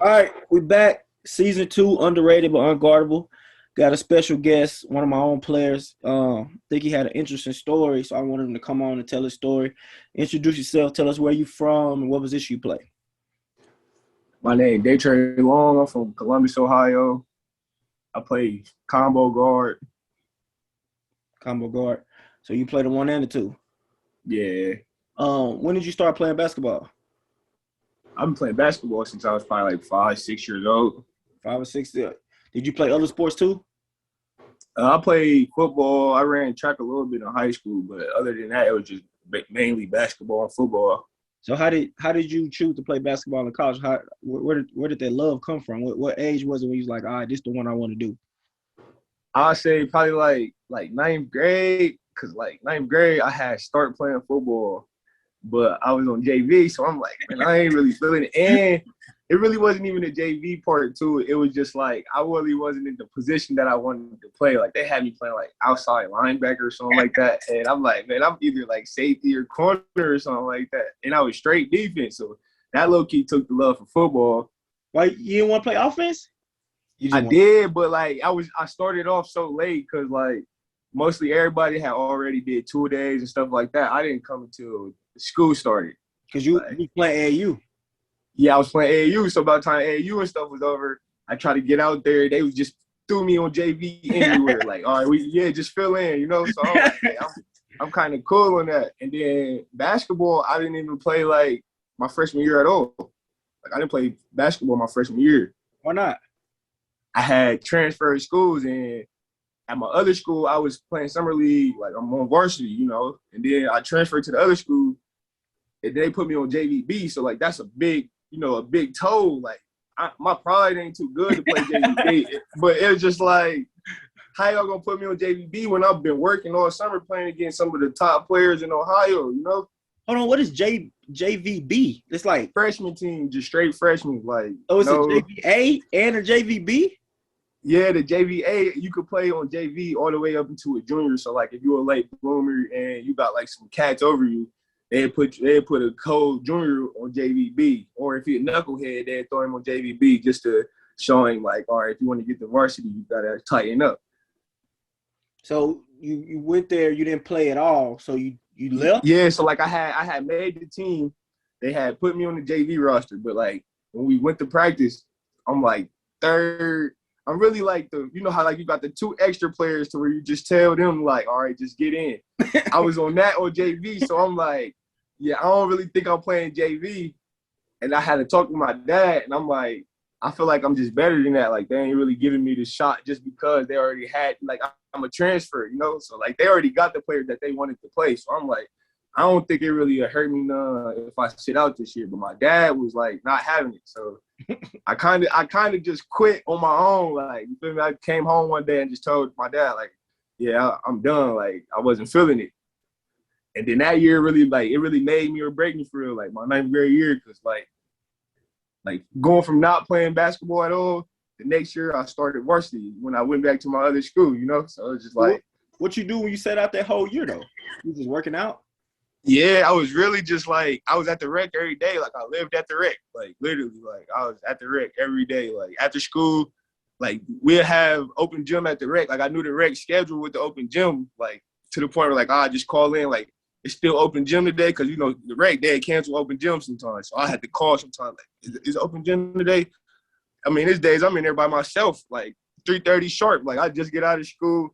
All right, we back. Season 2, underrated but unguardable. Got a special guest, one of my own players. Think he had an interesting story, so I wanted him to come on and tell his story. Introduce yourself. Tell us where you from and what position you play. My name Daytre Long. I'm from Columbus, Ohio. I play combo guard. Combo guard. So you play the one and the two. Yeah, When did you start playing basketball? I've been playing basketball since I was probably like 5, 6 years old. 5 or 6. Did you play other sports too? I played football. I ran track a little bit in high school, but other than that, it was just mainly basketball and football. So how did you choose to play basketball in college? Where did that love come from? What age was it when you was like, all right, this is the one I want to do? I'd say probably like ninth grade, because like ninth grade, I had start playing football, but I was on JV, so I'm like, man, I ain't really feeling it. And it really wasn't even the JV part to it. It was just like I really wasn't in the position that I wanted to play. Like they had me playing like outside linebacker or something like that. And I'm like, man, I'm either like safety or corner or something like that. And I was straight defense. So that low key took the love for football. Why you didn't want to play offense? You I just want. did, but like I started off so late because like mostly everybody had already did 2 days and stuff like that. I didn't come until school started. Because you Like, you play AAU. yeah, I was playing AAU, so by the time AAU and stuff was over, I tried to get out there. They was just threw me on JV anywhere. Like, all right, just fill in, you know. So I'm like, hey, I'm kind of cool on that. And then basketball, I didn't even play like my freshman year at all. Like I didn't play basketball my freshman year. Why not? I had transferred schools, and at my other school, I was playing summer league. Like I'm on varsity, you know. And then I transferred to the other school, and they put me on JVB. So like that's a big toe. Like my pride ain't too good to play JVB, but it was just like, how y'all gonna put me on JVB when I've been working all summer playing against some of the top players in Ohio? You know, Hold on, what is JVB? It's like, freshman team, just straight freshmen. Like oh, it's a no, JVA and a JVB? yeah, the JVA you could play on JV all the way up into a junior. So like if you're a late bloomer and you got like some cats over you, they put a cold junior on JVB, or if you're a knucklehead, they'd throw him on JVB just to show him like, all right, if you want to get to varsity, you gotta tighten up. So you went there, you didn't play at all. So you left? Yeah, so like I had made the team, they had put me on the JV roster, but like when we went to practice, I'm like third. I'm really like you know how like you got the two extra players to where you just tell them like, all right, just get in. I was on that on JV, so I'm like, yeah, I don't really think I'm playing JV. And I had to talk to my dad, and I'm like, I feel like I'm just better than that. Like they ain't really giving me the shot just because they already had like I'm a transfer, you know. So like they already got the players that they wanted to play. So I'm like, I don't think it really hurt me none if I sit out this year. But my dad was like not having it, so I kind of just quit on my own. Like you feel me? I came home one day and just told my dad like, yeah, I'm done. Like I wasn't feeling it. And then that year really like it really made me or break me for real. Like my ninth grade year, because like going from not playing basketball at all, the next year I started varsity when I went back to my other school, you know? So it was just like, What you do when you set out that whole year though? You just working out? yeah, I was really just like, I was at the rec every day. Like I lived at the rec, like literally, like I was at the rec every day. Like after school, like we'll have open gym at the rec. Like I knew the rec schedule with the open gym, like to the point where like I just call in, like it's still open gym today, because you know the rec they cancel open gym sometimes. So I had to call sometimes, like, is open gym today? I mean, these days I'm in there by myself, like 3:30 sharp. Like I just get out of school,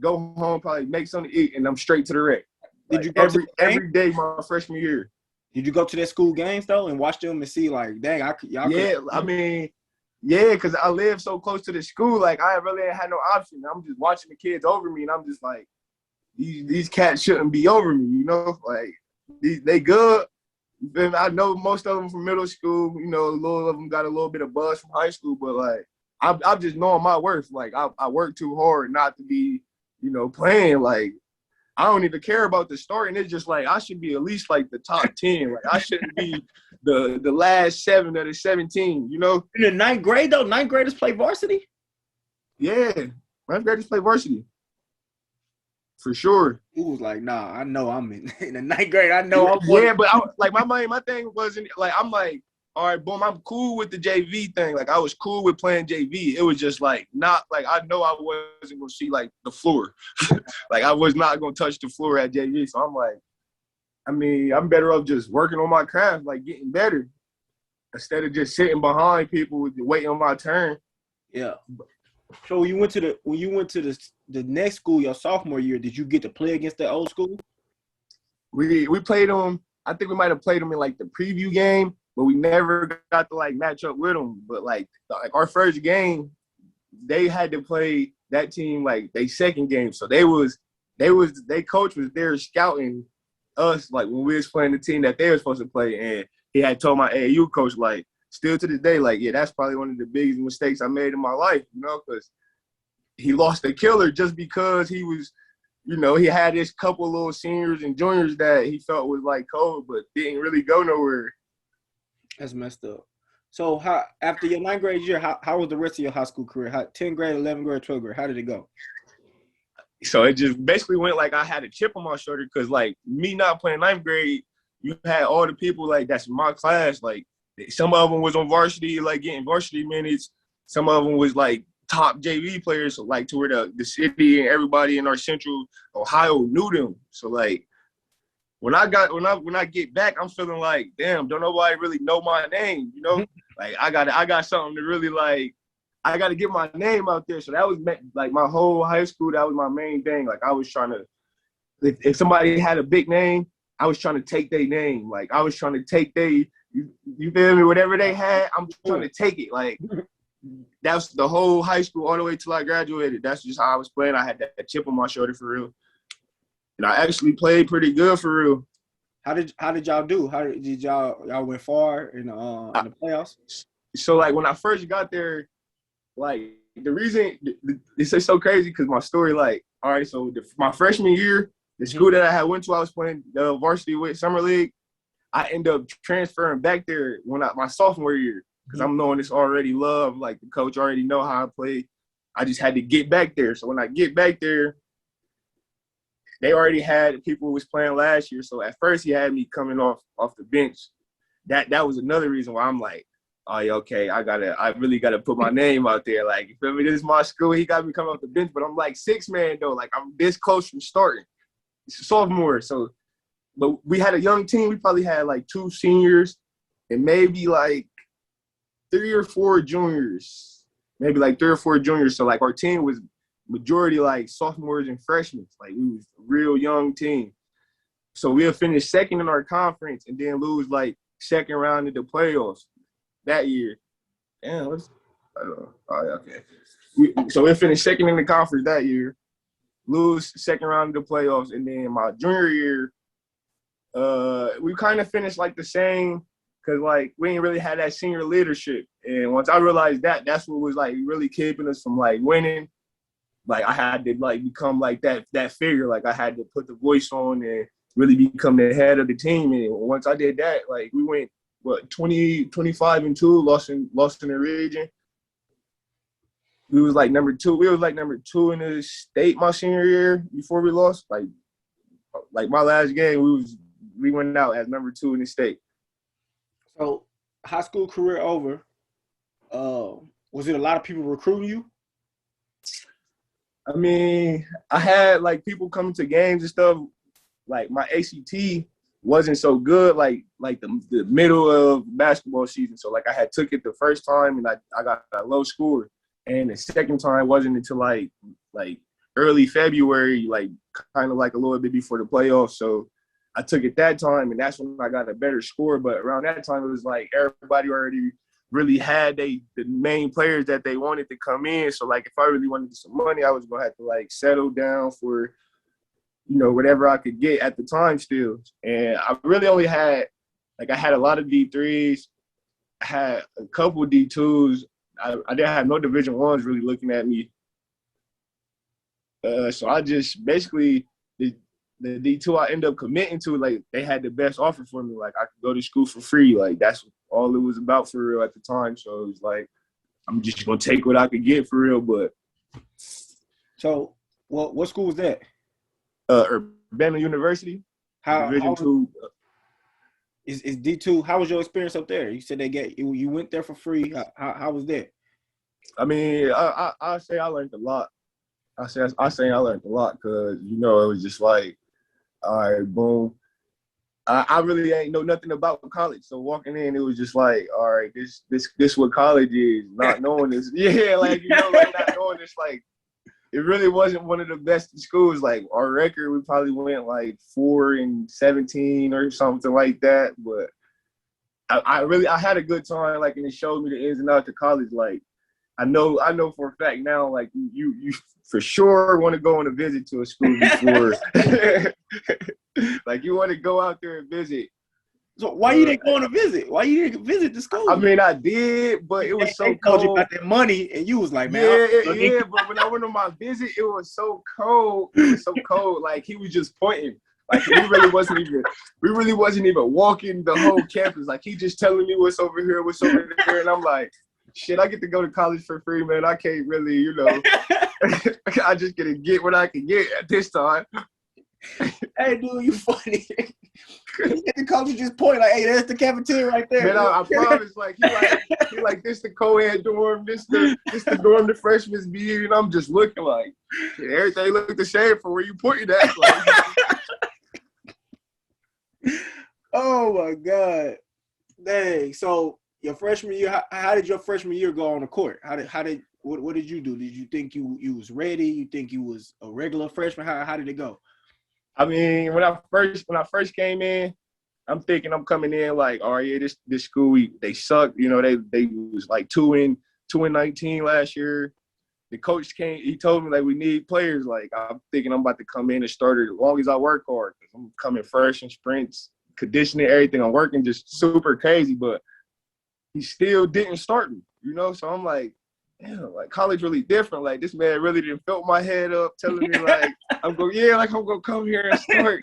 go home, probably make something to eat, and I'm straight to the rec. Did Like you go to every the game? every day my freshman year. Did you go to their school games though and watch them and see like, dang, y'all could. Yeah, I mean, yeah, because I live so close to the school, like I really ain't had no option. I'm just watching the kids over me, and I'm just like, these cats shouldn't be over me, you know? Like they good. I know most of them from middle school. You know, a little of them got a little bit of buzz from high school, but like I'm just knowing my worth. Like I work too hard not to be, you know, playing. Like I don't even care about the starting. It's just like I should be at least like the top 10. Like I shouldn't be the last 7 of the 17. You know? In the ninth grade though, ninth graders play varsity? Yeah, ninth graders play varsity for sure. He was like, nah, I know I'm in, in the ninth grade. I know Yeah, I'm one. yeah, but like my thing wasn't like I'm like all right, boom, I'm cool with the JV thing. Like I was cool with playing JV. It was just like not like I know I wasn't gonna see like the floor. Like I was not gonna touch the floor at JV. So I'm like, I mean, I'm better off just working on my craft, like getting better, instead of just sitting behind people waiting on my turn. Yeah. So when you went to the next school your sophomore year, did you get to play against that old school? We played them. I think we might have played them in like the preview game, but we never got to like match up with them. But like our first game, they had to play that team like they second game. So they coach was there scouting us like when we was playing the team that they were supposed to play, and he had told my AAU coach like still to this day like yeah, that's probably one of the biggest mistakes I made in my life, you know, because he lost a killer just because he was, you know, he had this couple little seniors and juniors that he felt was like cold, but didn't really go nowhere. That's messed up. So how after your ninth grade year, how was the rest of your high school career? 10th grade, 11th grade, 12th grade? How did it go? So it just basically went like I had a chip on my shoulder because like me not playing ninth grade, you had all the people like that's my class. Like some of them was on varsity, like getting varsity minutes. Some of them was like top JV players, so like to where the city and everybody in our central Ohio knew them. So like when I get back, I'm feeling like, damn, don't nobody really know my name, you know? Like I got something to really like, I got to get my name out there. So that was like my whole high school. That was my main thing. Like I was trying to, if somebody had a big name, I was trying to take their name. Like I was trying to take you feel me? Whatever they had, I'm trying to take it. Like that's the whole high school all the way till I graduated. That's just how I was playing. I had that chip on my shoulder for real. And I actually played pretty good for real. How did y'all do? How did y'all went far in the playoffs? So like when I first got there, like the reason it's just so crazy because my story, like, all right, so my freshman year, the school that I had went to, I was playing the varsity with summer league. I ended up transferring back there my sophomore year because I'm knowing this already love. Like the coach already know how I play. I just had to get back there. So when I get back there, they already had people who was playing last year. So at first he had me coming off the bench. That was another reason why I'm like, oh, yeah, okay, I really gotta put my name out there. Like, you feel me? This is my school. He got me coming off the bench, but I'm like 6-man though. Like I'm this close from starting. It's sophomore. So, but we had a young team. We probably had like 2 seniors and maybe like 3 or 4 juniors. Maybe like 3 or 4 juniors. So like our team was majority like sophomores and freshmen. Like we was a real young team. So we'll finish second in our conference and then lose like second round of the playoffs that year. Damn, I don't know. Oh, yeah, okay. So we'll finish second in the conference that year, lose second round of the playoffs, and then my junior year, we kind of finished like the same because like we ain't really had that senior leadership. And once I realized that, that's what was like really keeping us from like winning. Like I had to like become like that figure. Like I had to put the voice on and really become the head of the team. And once I did that, like we went 25-2, lost in the region. We was like number 2. We was like number 2 in the state my senior year before we lost. Like my last game, we went out as number 2 in the state. So high school career over. Was it a lot of people recruiting you? I mean, I had like people coming to games and stuff. Like my ACT wasn't so good like the middle of basketball season. So like I had took it the first time and I got a low score. And the second time wasn't until like early February, like kind of like a little bit before the playoffs. So I took it that time and that's when I got a better score. But around that time it was like everybody already really had the main players that they wanted to come in. So like if I really wanted some money, I was gonna have to like settle down for, you know, whatever I could get at the time still. And I really only had I had a lot of D3s, I had a couple D2s. I didn't have no Division I's really looking at me. So I just basically the D2 I ended up committing to, like they had the best offer for me. Like I could go to school for free. Like that's all it was about for real at the time. So it was like, I'm just gonna take what I could get for real. But so what school was that? Urbana University. How Division 2. Is D2? How was your experience up there? You said you went there for free. How was that? I mean, I say I learned a lot. I say I learned a lot because it was just like, all right, boom. I really ain't know nothing about college, so walking in, it was just like, all right, this what college is. Not knowing this, yeah, like like not knowing this, like it really wasn't one of the best schools. Like our record, we probably went like 4-17 or something like that. But I had a good time, like, and it showed me the ins and outs of college. Like I know for a fact now, like you for sure want to go on a visit to a school before, like you want to go out there and visit. So why you didn't go on a visit? Why you didn't visit the school? I mean, I did, but it was so they cold. told you about that money, and you was like, man, yeah. But when I went on my visit, it was so cold. It was so cold. Like he was just pointing. Like we really wasn't even walking the whole campus. Like he just telling me what's over here, what's over there, and I'm like, shit, I get to go to college for free, man. I can't really, I just get what I can get at this time. Hey, dude, you funny. The coach just point like, hey, there's the cafeteria right there. Man, I promise, like he like this the co-ed dorm, this the dorm the freshmen be in, and I'm just looking like, shit, everything look the same for where you pointing at. Like. Oh my God, dang! So your freshman year, how did your freshman year go on the court? What did you do? Did you think you was ready? You think you was a regular freshman? How did it go? I mean, when I first came in, I'm thinking I'm coming in like, oh yeah, this school they suck. They was like 2-19 last year. The coach came, he told me like we need players. Like I'm thinking I'm about to come in and start it as long as I work hard. I'm coming fresh in sprints, conditioning, everything. I'm working just super crazy, but he still didn't start me. So I'm like, damn, like college really different. Like this man really didn't fill my head up, telling me like I'm gonna come here and start.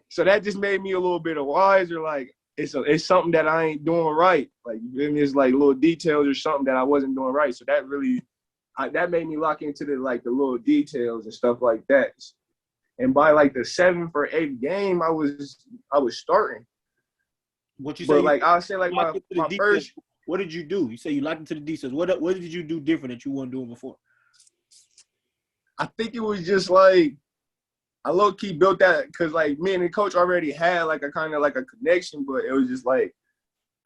So that just made me a little bit wiser. Like it's something that I ain't doing right. Like it's like little details or something that I wasn't doing right. So that really that made me lock into the little details and stuff like that. And by like the 7th or 8th game, I was starting. What you say? But like I say, like my first. What did you do? You say you locked into the details. What did you do different that you weren't doing before? I think it was just like I low key built that because like me and the coach already had like a kind of like a connection, but it was just like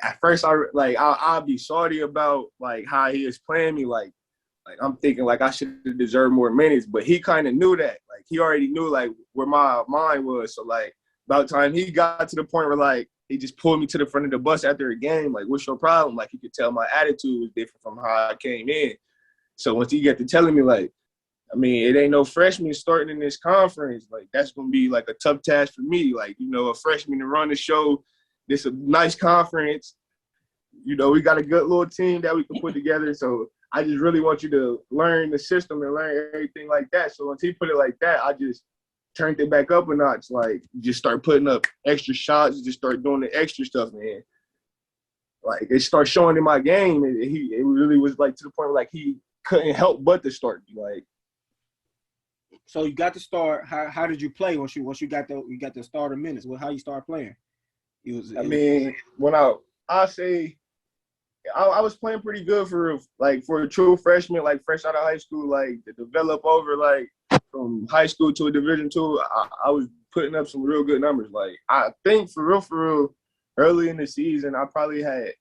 at first I'll be salty about like how he was playing me. Like I'm thinking like I should have deserved more minutes, but he kind of knew that. Like he already knew like where my mind was. So like about time he got to the point where like he just pulled me to the front of the bus after a game. Like, what's your problem? Like, you could tell my attitude was different from how I came in. So once he got to telling me, like, I mean, it ain't no freshman starting in this conference. Like, that's going to be, like, a tough task for me. Like, a freshman to run the show. This a nice conference. We got a good little team that we can put together. So I just really want you to learn the system and learn everything like that. So once he put it like that, I just turned it back up a notch. Like, just start putting up extra shots, just start doing the extra stuff, man. Like, it started showing in my game. It really was, like, to the point where, like, he couldn't help but to start. Like, so you got to start. How did you play once you got the starter minutes? How you start playing? When I say I was playing pretty good for a true freshman, like fresh out of high school, like to develop over like from high school to a Division II. I was putting up some real good numbers. Like I think for real, early in the season, I probably had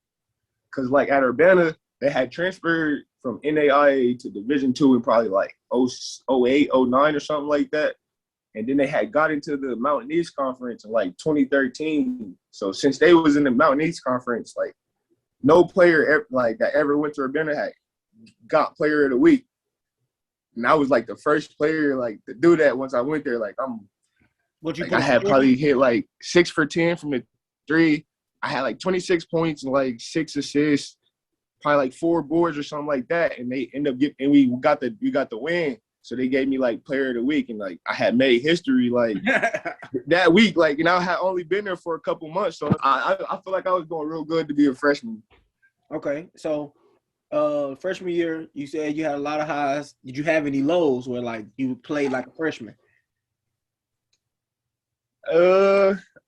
because like at Urbana they had transferred from NAIA to Division II in probably like 08, 09 or something like that. And then they had got into the Mountain East Conference in like 2013. So since they was in the Mountain East Conference, like no player that ever went to Urbana had got Player of the Week. And I was like the first player like to do that once I went there. Like I had probably hit like 6 for 10 from the three. I had like 26 points and like 6 assists, probably like 4 boards or something like that. And they end up we got the win. So they gave me like Player of the Week, and like I had made history like that week. Like, I had only been there for a couple months, so I feel like I was doing real good to be a freshman. Okay, so freshman year, you said you had a lot of highs. Did you have any lows where like you played like a freshman?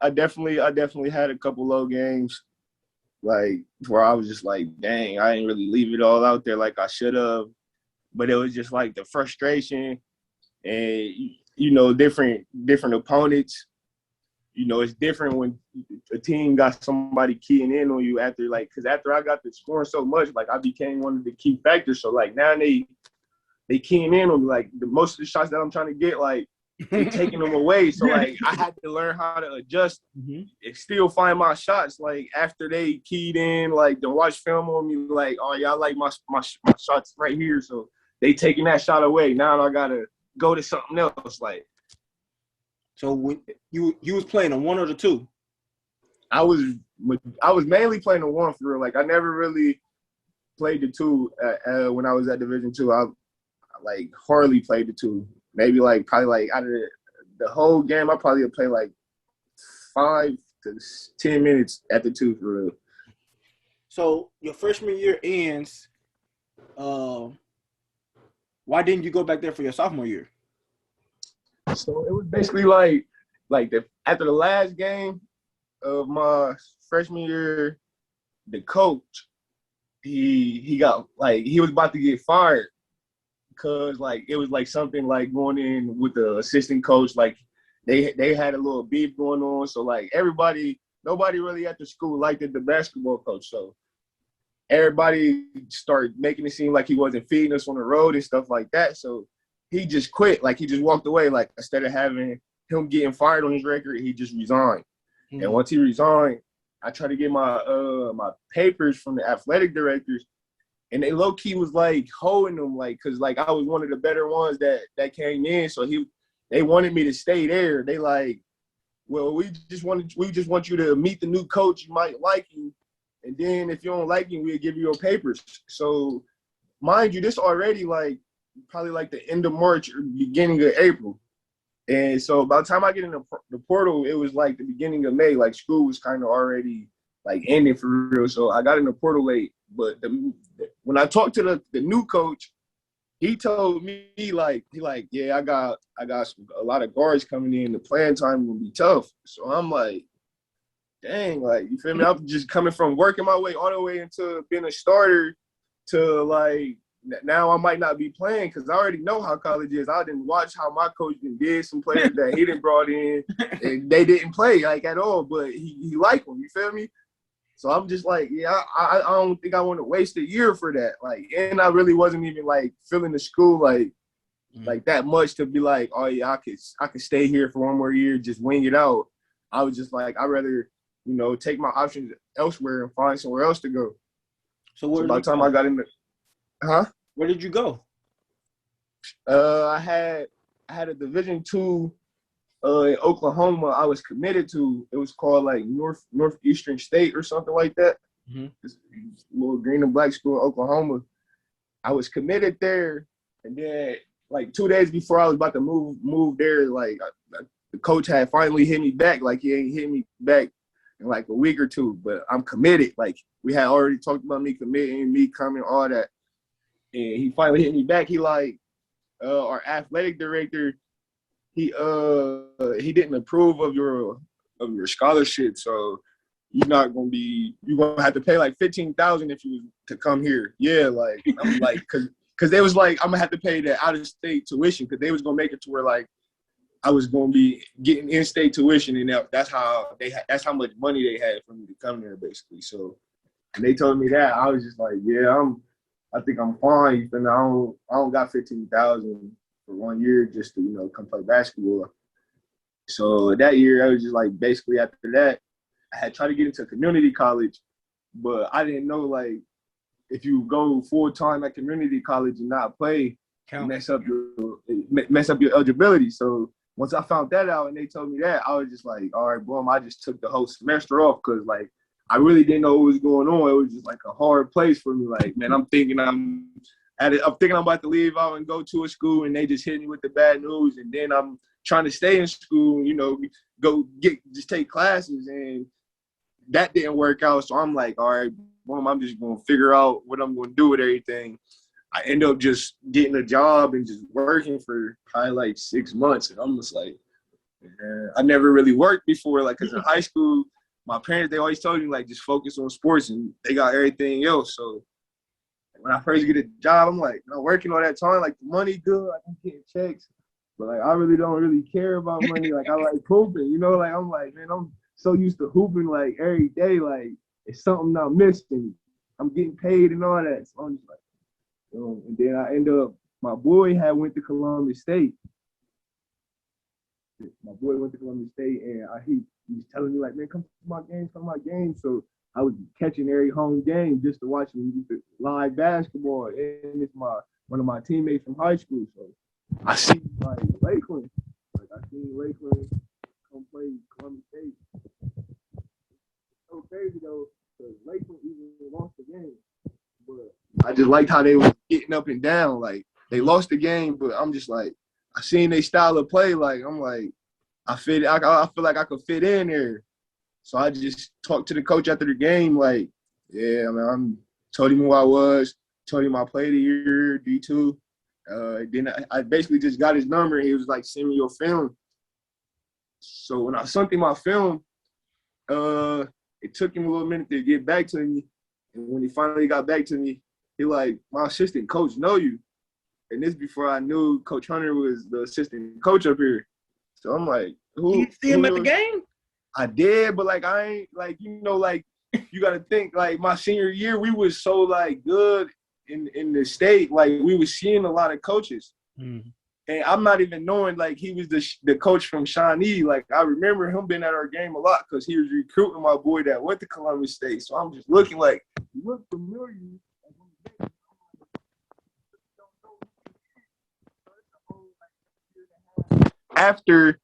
I definitely had a couple low games, like where I was just like, dang, I didn't really leave it all out there like I should have. But it was just like the frustration and different opponents. It's different when a team got somebody keying in on you because after I got to scoring so much, like I became one of the key factors. So like now they keying in on me, like most of the shots that I'm trying to get, like they taking them away. So like I had to learn how to adjust and still find my shots. Like after they keyed in, like to watch film on me, like, oh yeah, I like my shots right here. So they taking that shot away. Now I gotta go to something else. Like So when you was playing a one or the two? I was mainly playing the one for real. Like I never really played the two when I was at Division II. I like hardly played the two. Maybe probably out of the whole game, I probably played like 5 to 10 minutes at the two for real. So your freshman year ends. Why didn't you go back there for your sophomore year? So it was basically after the last game of my freshman year, the coach he got he was about to get fired because it was something going in with the assistant coach, they had a little beef going on. So nobody really at the school liked the basketball coach. So everybody started making it seem like he wasn't feeding us on the road and stuff like that. So he just quit. He just walked away. Instead of having him getting fired on his record, he just resigned. Mm-hmm. And once he resigned, I tried to get my my papers from the athletic directors, and they low key was holding them because I was one of the better ones that came in. So they wanted me to stay there. They well, we just want you to meet the new coach. You might like him, and then if you don't like him, we'll give you your papers. So mind you, this already probably the end of March or beginning of April. And so by the time I get in the portal, it was the beginning of May. School was kind of already ending for real. So I got in the portal late. But when I talked to the new coach, he told me yeah, I got a lot of guards coming in. The playing time will be tough. So I'm like, dang, you feel me? I'm just coming from working my way all the way into being a starter to now I might not be playing because I already know how college is. I didn't watch how my coach did some players that he didn't brought in, and they didn't play at all. But he liked them. You feel me? So I'm just yeah, I don't think I want to waste a year for that. And I really wasn't even feeling the school that much to be oh yeah, I could stay here for one more year, just wing it out. I was just I'd rather take my options elsewhere and find somewhere else to go. So by the time I got in the Where did you go? I had a Division II in Oklahoma. I was committed to. It was called Northeastern State or something like that. Mm-hmm. This little green and black school in Oklahoma. I was committed there, and then 2 days before I was about to move there, the coach had finally hit me back. He ain't hit me back in a week or two, but I'm committed. We had already talked about me committing, me coming, all that. And he finally hit me back. He our athletic director, he didn't approve of your scholarship, so you're gonna have to pay $15,000 if you was to come here. Yeah, I'm because they was I'm gonna have to pay the out of state tuition because they was gonna make it to where I was gonna be getting in state tuition, and that's how much money they had for me to come there basically. So and they told me that, I was just yeah, I think I'm fine. And I don't got $15,000 for 1 year just to come play basketball. So that year I was just basically after that I had tried to get into community college, but I didn't know if you go full time at community college and not play, you mess up your eligibility. So once I found that out and they told me that, I was just all right, boom. I just took the whole semester off because I really didn't know what was going on. It was just a hard place for me. Man, I'm thinking I'm about to leave out and go to a school, and they just hit me with the bad news. And then I'm trying to stay in school, just take classes, and that didn't work out. So I'm all right, boom, I'm just gonna figure out what I'm gonna do with everything. I end up just getting a job and just working for probably 6 months, and I'm just Yeah, I never really worked before, like, because in high school, my parents, they always told me, like, just focus on sports, and they got everything else. So when I first get a job, I'm like, I'm working all that time, like, the money good, like, I'm getting checks. But, like, I really don't really care about money. Like, I like hooping, you know? Like, I'm like, man, I'm so used to hooping, like, every day. Like, it's something I'm missing. I'm getting paid and all that. So I'm just like, and then I end up, my boy had went to Columbus State. My boy went to Columbia State, and he was telling me like, man, come to my games, come to my games. So I was catching every home game just to watch him live basketball. And it's one of my teammates from high school. So I see like Lakeland, I seen Lakeland come play Columbia State. It's so crazy though, because Lakeland even lost the game. But I just liked how they was getting up and down. Like they lost the game, but I'm just like, I seen their style of play. Like I'm like, I feel like I could fit in there. So I just talked to the coach after the game, like, yeah, man, told him who I was, told him I played a year, D2. Then I basically just got his number, and he was like, send me your film. So when I sent him my film, it took him a little minute to get back to me. And when he finally got back to me, he like, my assistant coach know you. And this before I knew Coach Hunter was the assistant coach up here. So I'm like, You see him at the game? I did, but like I ain't like, you know, like you gotta think like my senior year, we was so like good in the state, like we was seeing a lot of coaches. Mm-hmm. And I'm not even knowing like he was the coach from Shawnee. Like I remember him being at our game a lot because he was recruiting my boy that went to Columbia State. So I'm just looking like, you look familiar. After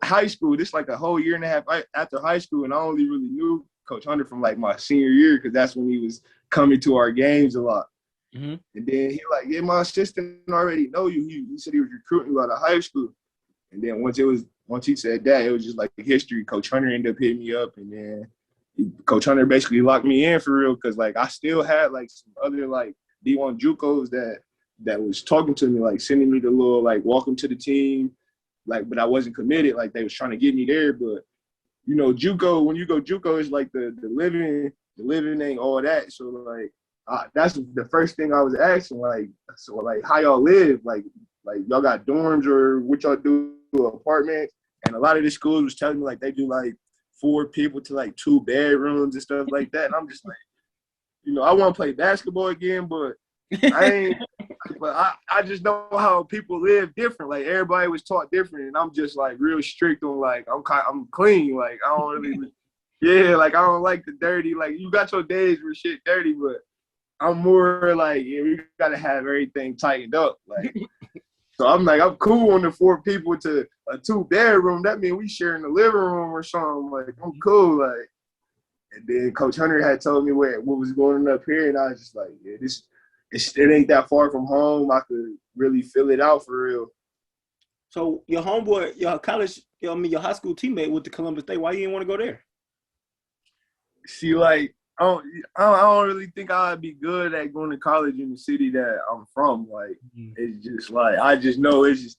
high school, this like a whole year and a half after high school, and I only really knew Coach Hunter from like my senior year because that's when he was coming to our games a lot. Mm-hmm. And then he like, yeah, my assistant already know you. He said he was recruiting you out of high school. And then once he said that, it was just like history. Coach Hunter ended up hitting me up, and then Coach Hunter basically locked me in for real because like I still had like some other like D1 JUCOs that was talking to me, like sending me the little like welcome to the team. Like, but I wasn't committed. Like they was trying to get me there, but you know, JUCO. When you go JUCO, it's like the living ain't all that. So like, that's the first thing I was asking. Like, so like, how y'all live? Like y'all got dorms or what y'all do? Apartments? And a lot of the schools was telling me like they do like 4 people to like 2 bedrooms and stuff like that. And I'm just like, you know, I want to play basketball again, but I ain't. But I just know how people live different. Like everybody was taught different, and I'm just like real strict on like I'm clean. Like I don't really, yeah. Like I don't like the dirty. Like you got your days where shit dirty, but I'm more like yeah, we gotta have everything tightened up. Like so I'm like I'm cool on the 4 people to a 2 bedroom. That means we sharing the living room or something. Like I'm cool. Like and then Coach Hunter had told me what was going on up here, and I was just like yeah it ain't that far from home. I could really fill it out for real. So your homeboy, your college, your high school teammate went to Columbus State. Why you didn't want to go there? See, like I don't really think I'd be good at going to college in the city that I'm from. Like it's just like I just know it's just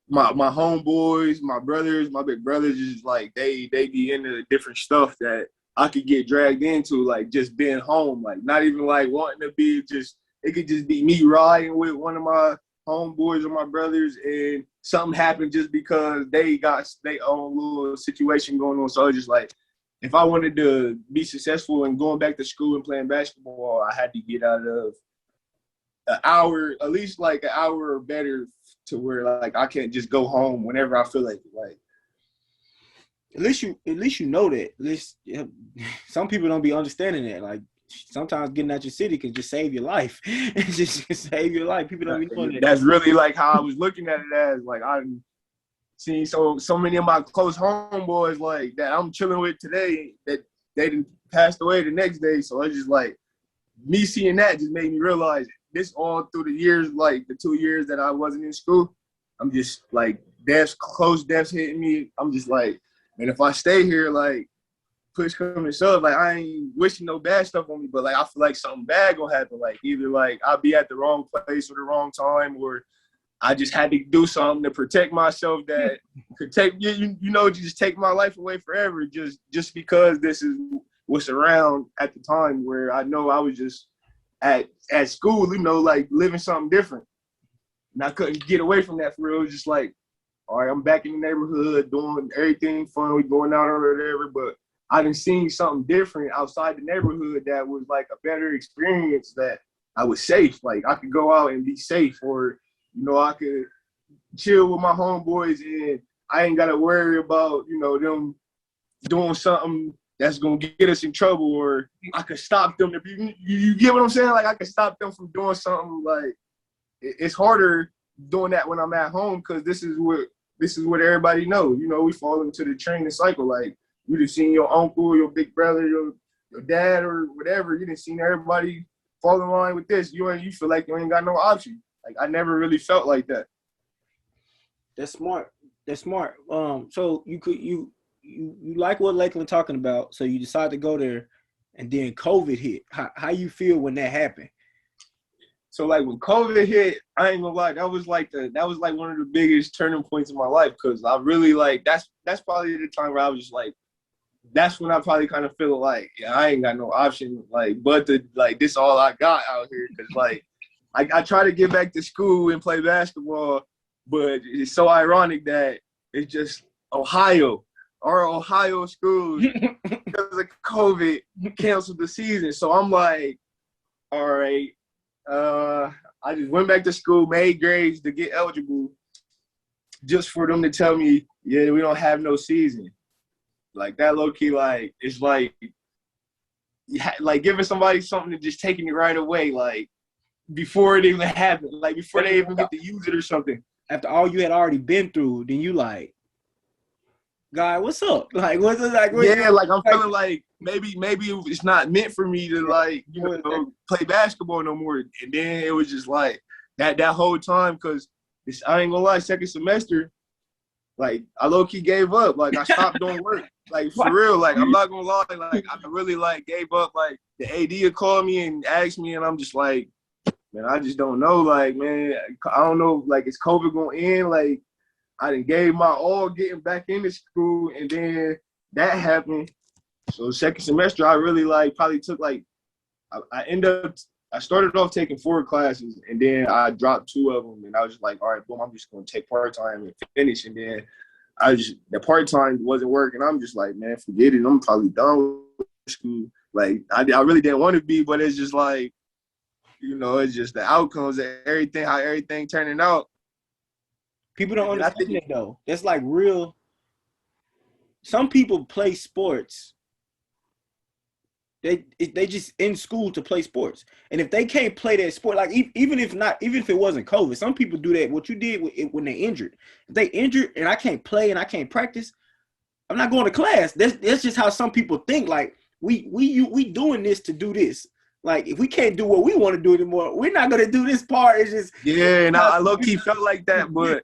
my homeboys, my brothers, my big brothers, just like they be into different stuff that I could get dragged into, like just being home, like not even like wanting to be just. It could just be me riding with one of my homeboys or my brothers, and something happened just because they got their own little situation going on. So it's just like, if I wanted to be successful in going back to school and playing basketball, I had to get out of an hour, at least like an hour or better, to where like I can't just go home whenever I feel like it. Like, at least you know that. At least some people don't be understanding that. Like sometimes getting out your city can just save your life. just save your life. People don't be knowing that. That's really like how I was looking at it as. Like I seen so many of my close homeboys like that I'm chilling with today that they didn't passed away the next day. So it's just like me seeing that just made me realize this all through the years, like the 2 years that I wasn't in school. I'm just like close deaths hitting me. I'm just like, man, if I stay here, like push come to shove, like I ain't wishing no bad stuff on me, but like I feel like something bad gonna happen. Like either like I'll be at the wrong place or the wrong time, or I just had to do something to protect myself that could take just take my life away forever just because this is what's around at the time where I know I was just at school, like living something different. And I couldn't get away from that for real. It was just like, all right, I'm back in the neighborhood doing everything fun. We going out or whatever, but I done seen something different outside the neighborhood that was like a better experience that I was safe. Like I could go out and be safe, or I could chill with my homeboys and I ain't gotta worry about, them doing something that's gonna get us in trouble, or I could stop them. If you get what I'm saying? Like I could stop them from doing something. Like it's harder doing that when I'm at home because this is what everybody knows. We fall into the training cycle. Like you just seen your uncle, your big brother, your dad, or whatever. You didn't seen everybody fall in line with this. You feel like you ain't got no option. Like I never really felt like that. That's smart. That's smart. So you like what Lakeland talking about. So you decided to go there, and then COVID hit. How you feel when that happened? So like when COVID hit, I ain't gonna lie, that was like one of the biggest turning points in my life because I really like that's probably the time where I was just like, that's when I probably kind of feel like, yeah, I ain't got no option, like, but this all I got out here because like I try to get back to school and play basketball, but it's so ironic that it's just our Ohio schools because of COVID canceled the season. So I'm like, all right. I just went back to school, made grades to get eligible, just for them to tell me, yeah, we don't have no season. Like that low key, like it's like giving somebody something and just taking it right away, like before it even happened, like before they even get to use it or something. After all you had already been through, then you like, guy, what's up? Like, what's it like? Yeah, like I'm feeling like maybe it's not meant for me to like play basketball no more. And then it was just like that whole time because I ain't gonna lie, second semester, like I low key gave up. Like I stopped doing work. Like for real. Like I'm not gonna lie. Like I really like gave up. Like the AD would call me and ask me, and I'm just like, man, I just don't know. Like man, I don't know. Like is COVID gonna end? Like I done gave my all getting back into school, and then that happened. So second semester, I really like probably took like I started off taking 4 classes, and then I dropped 2 of them, and I was just like, all right, boom, I'm just gonna take part time and finish. And then the part time wasn't working. I'm just like, man, forget it. I'm probably done with school. Like I really didn't want to be, but it's just like, it's just the outcomes of everything, how everything turning out. People don't understand it though. It's like real. Some people play sports. They just in school to play sports, and if they can't play that sport, like even if it wasn't COVID, some people do that. What you did when they injured, if they injured and I can't play and I can't practice, I'm not going to class. That's just how some people think. Like we doing this to do this. Like if we can't do what we want to do anymore, we're not gonna do this part. It's just and I low key felt like that, but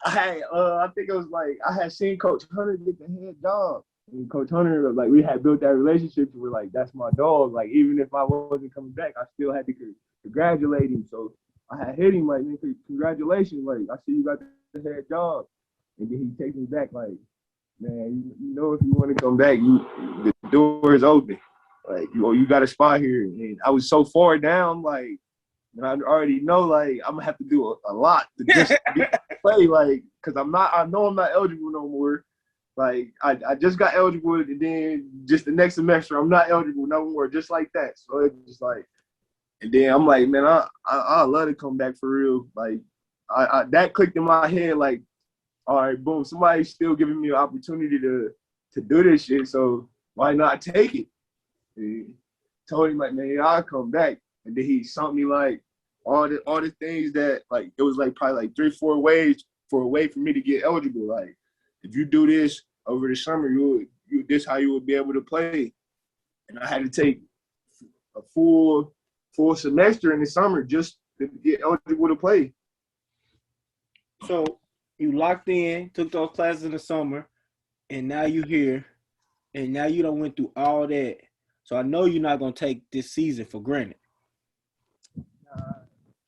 I think it was like I had seen Coach Hunter get the head job. And Coach Hunter, like we had built that relationship to where like that's my dog. Like even if I wasn't coming back, I still had to congratulate him. So I had hit him like, man, congratulations. Like I see you got the head job. And then he takes me back like, man, if you want to come back, the door is open. Like you got a spot here. And I was so far down, like, and I already know like I'm gonna have to do a lot to just play, like, cause I know I'm not eligible no more. Like I just got eligible, and then just the next semester I'm not eligible no more, just like that. So it's just like, and then I'm like, man, I love to come back for real. Like I that clicked in my head, like, all right, boom, somebody's still giving me an opportunity to do this shit, so why not take it? And told him like, man, I'll come back, and then he sent me like all the things that like it was like probably like 3-4 ways for a way for me to get eligible, like. If you do this over the summer, this how you will be able to play. And I had to take a full semester in the summer just to get eligible to play. So you locked in, took those classes in the summer, and now you here, and now you done went through all that. So I know you're not gonna take this season for granted.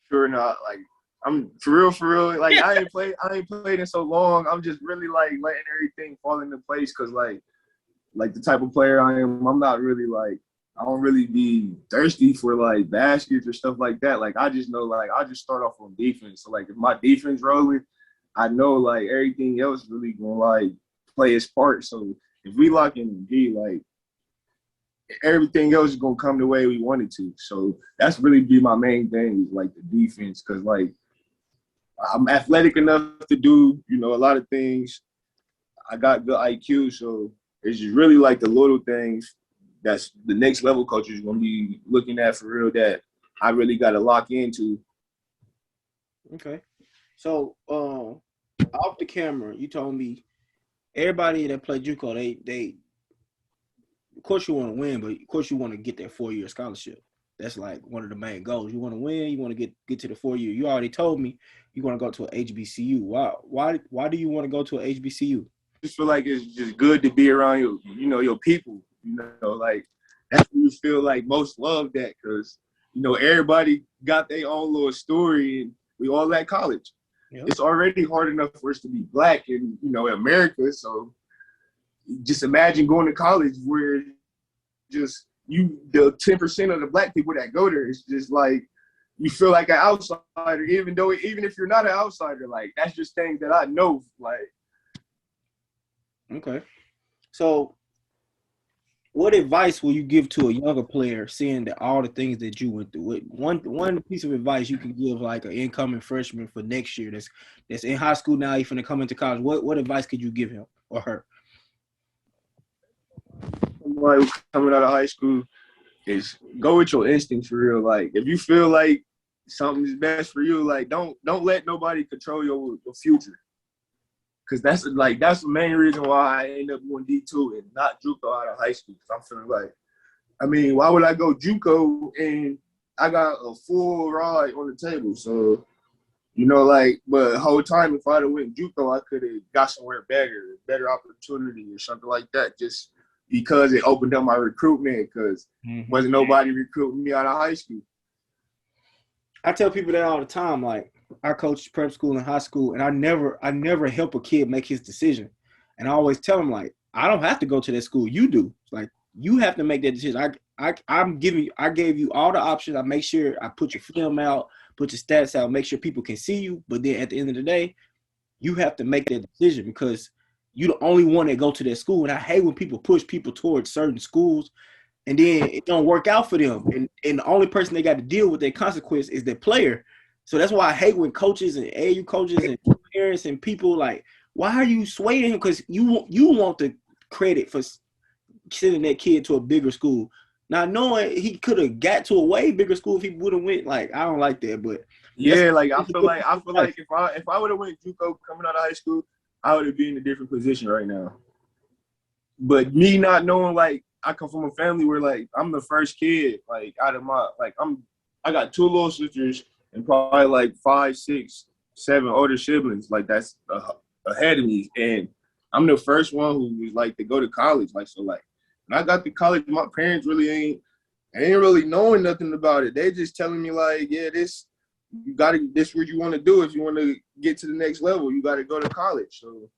Sure not. Like I'm for real. Like I ain't played in so long. I'm just really like letting everything fall into place because like the type of player I am, I'm not really like I don't really be thirsty for like baskets or stuff like that. Like I just know like I just start off on defense. So like if my defense rolling, I know like everything else really gonna like play its part. So if we lock in D, like everything else is gonna come the way we want it to. So that's really be my main thing is like the defense, because like I'm athletic enough to do, you know, a lot of things. I got good IQ, so it's just really like the little things that's the next level coaches gonna be looking at for real that I really gotta lock into. Okay. So off the camera, you told me everybody that played JUCO, they of course you want to win, but of course you want to get that 4-year scholarship. That's like one of the main goals. You want to win, you want to get to the 4-year. You already told me you want to go to an HBCU. Why do you want to go to an HBCU? Just feel like it's just good to be around your people. You know, like that's when you feel like most love that because everybody got their own little story and we all at college. Yep. It's already hard enough for us to be black in America. So just imagine going to college where just the 10% of the black people that go there, it's just like you feel like an outsider, even if you're not an outsider. Like that's just things that I know. Like, okay, so what advice will you give to a younger player, seeing that all the things that you went through? One piece of advice you can give like an incoming freshman for next year that's in high school now, he's going to come into college. What advice could you give him or her? Somebody coming out of high school is go with your instincts for real. Like if you feel like something is best for you, like don't let nobody control your future. Cause that's the main reason why I end up going D2 and not JUCO out of high school. Cause I'm feeling like, I mean, why would I go JUCO and I got a full ride on the table? So, but the whole time if I'd have went JUCO, I could have got somewhere better opportunity or something like that. Just because it opened up my recruitment, because wasn't nobody recruiting me out of high school. I tell people that all the time. Like I coached prep school and high school, and I never help a kid make his decision. And I always tell him like, I don't have to go to that school. You do. Like you have to make that decision. I gave you all the options. I make sure I put your film out, put your stats out, make sure people can see you. But then at the end of the day, you have to make that decision because you're the only one that go to that school. And I hate when people push people towards certain schools and then it don't work out for them. And the only person they got to deal with their consequence is their player. So that's why I hate when coaches and AU coaches and parents and people like, why are you swaying him? Because you want the credit for sending that kid to a bigger school. Not knowing he could have got to a way bigger school if he would have went. Like, I don't like that. But yeah, like I feel like if I would have went JUCO coming out of high school, I would have been in a different position right now. But me not knowing, like, I come from a family where, like, I'm the first kid, like, out of my, like, I got 2 little sisters and probably, like, 5, 6, 7 older siblings, like, that's ahead of me. And I'm the first one who was, like, to go to college. Like, so, like, when I got to college, my parents really ain't really knowing nothing about it. They just telling me, like, yeah, this what you want to do if you want to get to the next level. You got to go to college. So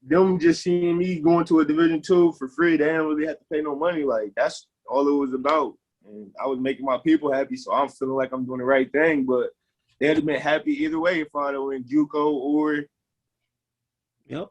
them just seeing me going to a Division II for free, they didn't really have to pay no money. Like that's all it was about. And I was making my people happy, so I'm feeling like I'm doing the right thing. But they'd have been happy either way if I'd have went JUCO or. Yep.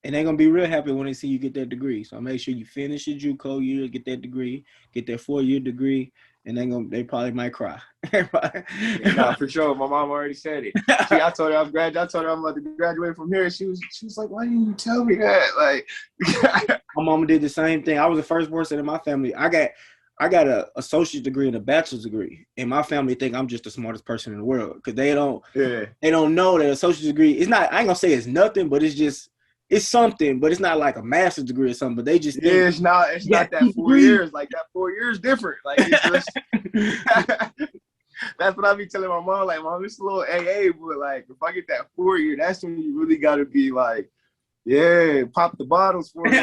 And they're gonna be real happy when they see you get that degree. So make sure you finish your JUCO year, get that degree, get that 4-year degree, and they probably might cry. Nah, for sure. My mom already said it. I told her I'm about to graduate from here. She was like, "Why didn't you tell me that?" Like, my mama did the same thing. I was the first person in my family. I got an associate degree and a bachelor's degree, and my family think I'm just the smartest person in the world because they don't know that associate degree. It's not. I ain't gonna say it's nothing, but it's something, but it's not like a master's degree or something. But they just think, it's not that 4 years. Like that 4 years different. Like it's just that's what I be telling my mom. Like, Mom, it's a little AA, but like if I get that 4 year, that's when you really gotta be like, yeah, pop the bottles for me.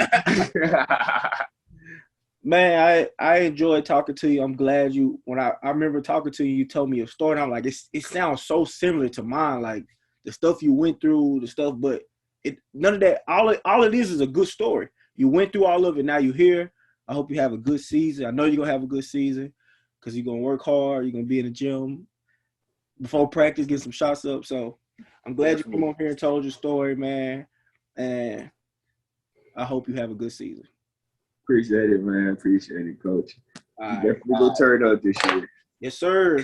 Man, I enjoyed talking to you. I'm glad you when I remember talking to you, you told me your story, and I'm like, it sounds so similar to mine, like the stuff you went through, the stuff, but it none of that. All it is a good story. You went through all of it. Now you're here. I hope you have a good season. I know you're gonna have a good season because you're gonna work hard. You're gonna be in the gym before practice, get some shots up. So I'm glad you come Definitely. on here and told your story, man. And I hope you have a good season. Appreciate it, man. Appreciate it, coach. All You right. definitely go turn up this year. Yes, sir.